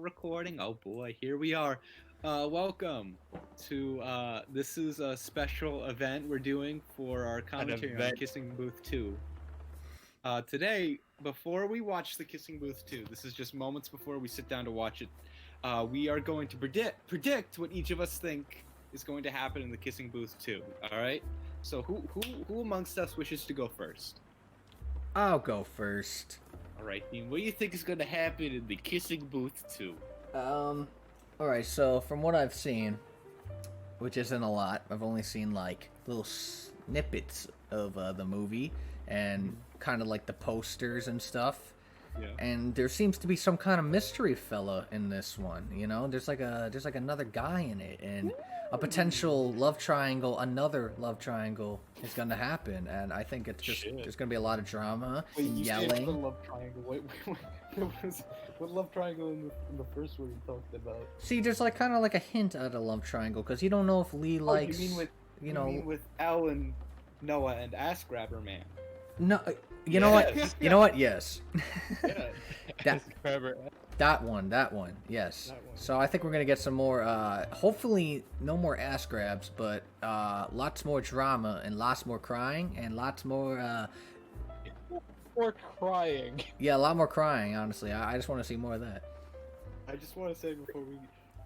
recording. Oh boy, here we are. Welcome to this is a special event we're doing for our An commentary on event. Kissing Booth 2. Today, before we watch the Kissing Booth 2, this is just moments before we sit down to watch it. We are going to predict what each of us think is going to happen in the Kissing Booth 2. All right. So who amongst us wishes to go first? I'll go first. All right, Dean. What do you think is going to happen in the Kissing Booth 2? Alright, so from what I've seen, which isn't a lot, I've only seen like little snippets of the movie and kind of like the posters and stuff. Yeah. And there seems to be some kind of mystery fella in this one, you know? There's like another guy in it, and a potential love triangle, another love triangle is gonna happen, and I think it's just Shit. there's gonna be a lot of drama, Wait, you said the yelling. love triangle. Wait. What love triangle in the first one you talked about? See, there's like kind of like a hint at a love triangle because you don't know if Lee likes, you mean with you know, with Elle and Noah and Ass Grabber Man? no, you know what, Yes. you know what? Yes, Yeah. that Forever. that one, yes. That one. So I think we're gonna get some more. Hopefully, no more ass grabs, but lots more drama and lots more crying and lots more. Or crying. Yeah, a lot more crying. Honestly, I just want to see more of that. I just want to say before we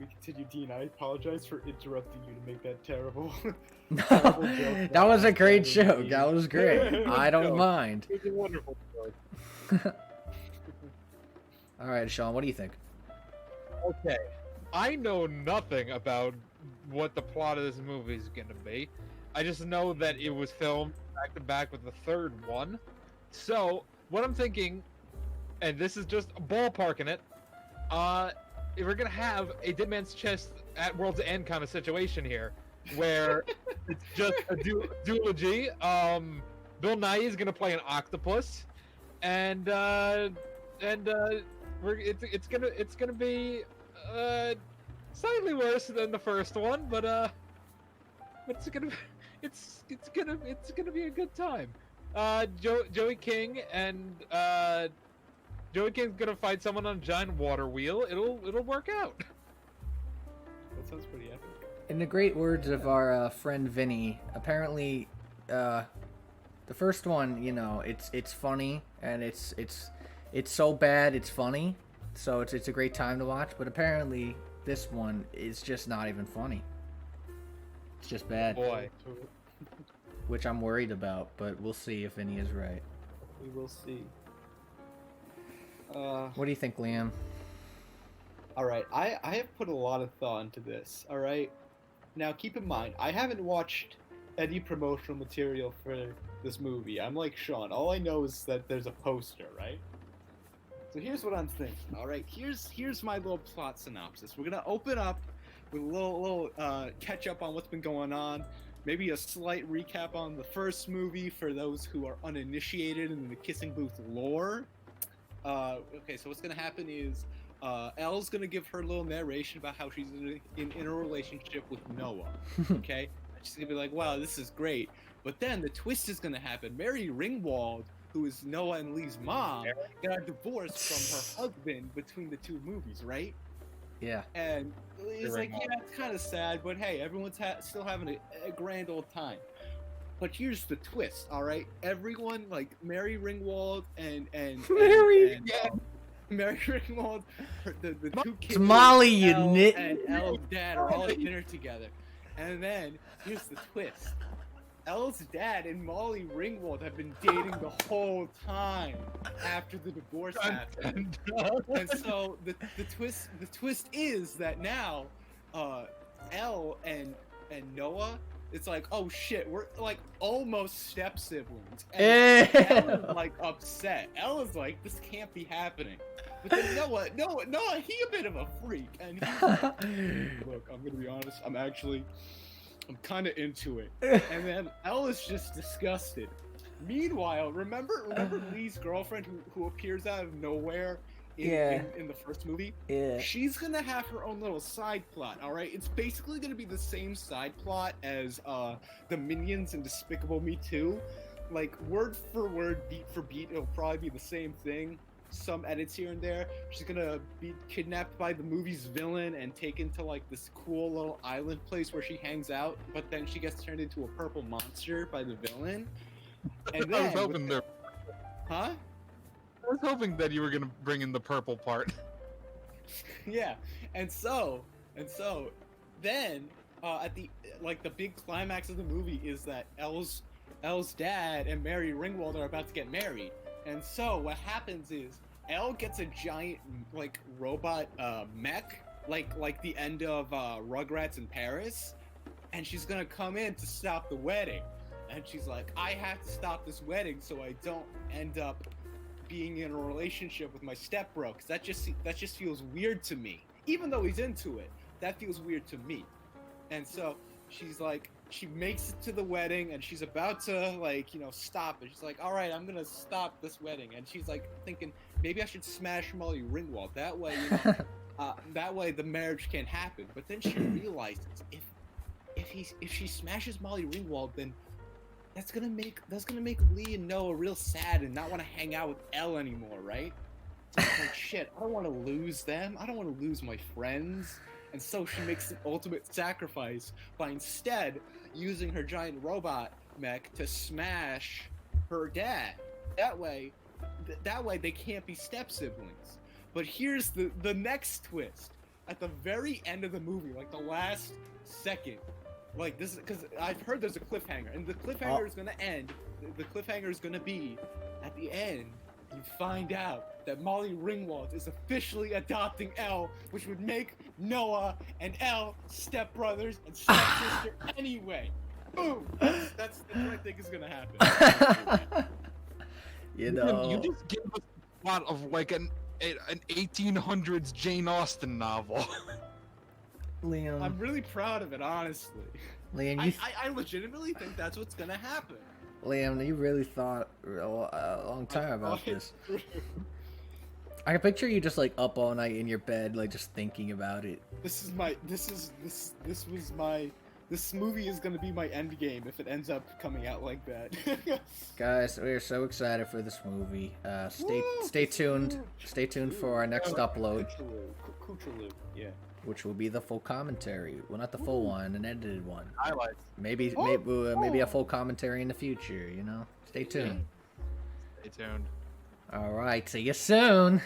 continue, Dean, I apologize for interrupting you to make that terrible. Terrible joke. That was a great That joke. was That was great. I don't No. mind. It was a wonderful joke. All right, Sean, what do you think? Okay, I know nothing about what the plot of this movie is gonna be. I just know that it was filmed back to back with the third one. So what I'm thinking, and this is just ballparking it, if we're gonna have a Dead Man's Chest at World's End kind of situation here, where it's just a duology. Bill Nye is gonna play an octopus, and it's gonna be slightly worse than the first one, but it's gonna be a good time. Joey King and Joey King's gonna fight someone on a giant water wheel. It'll work out. That sounds pretty epic. In the great words of our friend Vinny, apparently, the first one, you know, it's funny and it's so bad it's funny, so it's a great time to watch. But apparently, this one is just not even funny. It's just bad, Boy, which I'm worried about. But we'll see if Vinny is right. We will see. What do you think, Liam? All right, I have put a lot of thought into this. All right, now keep in mind I haven't watched any promotional material for this movie. I'm like Sean. All I know is that there's a poster, right? So here's what I'm thinking. All right, here's my little plot synopsis. We're gonna open up with a little catch up on what's been going on. Maybe a slight recap on the first movie for those who are uninitiated in the Kissing Booth lore. Okay, so what's gonna happen is Elle's gonna give her little narration about how she's in a relationship with Noah. Okay, she's gonna be like, "Wow, this is great," but then the twist is gonna happen. Mary Ringwald, who is Noah and Lee's mom, got divorced from her husband between the two movies, right? Yeah. And it's like, Ringwald. yeah, it's kind of sad, but hey, everyone's still having a grand old time. But here's the twist, all right? Everyone, like Mary Ringwald and Mary- Mary Ringwald, the two kids, Molly, you Elle nit- and Elle's dad are all at dinner together. And then here's the twist: Elle's dad and Molly Ringwald have been dating the whole time after the divorce happened. And so the twist is that now Elle and Noah, it's like, oh shit, we're like almost step siblings. And Elle is like upset. Elle is like, this can't be happening. But then Noah, he a bit of a freak, and he's like, look, I'm gonna be honest, I'm kind of into it. And then Elle is just disgusted. Meanwhile, remember Lee's girlfriend who appears out of nowhere in the first movie? Yeah. She's gonna have her own little side plot, all right? It's basically gonna be the same side plot as the Minions in Despicable Me 2. Like, word for word, beat for beat, it'll probably be the same thing. some edits here and there. She's gonna be kidnapped by the movie's villain and taken to like this cool little island place where she hangs out. But then she gets turned into a purple monster by the villain. And then, I was hoping there. huh? I was hoping that you were gonna bring in the purple part. Yeah, and so then at the the big climax of the movie is that Elle's dad and Mary Ringwald are about to get married, and so what happens is Elle gets a giant like robot mech like the end of Rugrats in Paris, and she's gonna come in to stop the wedding, and she's like, I have to stop this wedding so I don't end up being in a relationship with my stepbro, because that just feels weird to me. Even though he's into it, that feels weird to me. And so she's like, she makes it to the wedding, and she's about to stop it. She's like, all right, I'm gonna stop this wedding. And she's like thinking, maybe I should smash Molly Ringwald. That way, that way the marriage can't happen. But then she realizes if she smashes Molly Ringwald, then that's gonna make Lee and Noah real sad and not want to hang out with Elle anymore, right? So it's like, shit, I don't want to lose them. I don't want to lose my friends. And so she makes an ultimate sacrifice by instead using her giant robot mech to smash her dad. That way they can't be step siblings. But here's the next twist. At the very end of the movie, like the last second, like this, because I've heard there's a cliffhanger, and the cliffhanger is gonna end. The cliffhanger is gonna be at the end. You find out that Molly Ringwald is officially adopting Elle, which would make Noah and Elle stepbrothers and stepsister anyway. Boom! That's what I think is gonna happen. You know, You just gave us a plot of like an 1800s Jane Austen novel. Liam. I'm really proud of it, honestly. Liam, I legitimately think that's what's gonna happen. Liam, you really thought a long time about this. True. I can picture you just like up all night in your bed, like just thinking about it. This movie is gonna be my end game if it ends up coming out like that. Guys, we are so excited for this movie. Stay tuned. Stay tuned for our next upload, Kucherlu, yeah. which will be the full commentary. Well, not the full one, an edited one. Highlights. Maybe a full commentary in the future. You know, stay tuned. Stay tuned. All right, see you soon.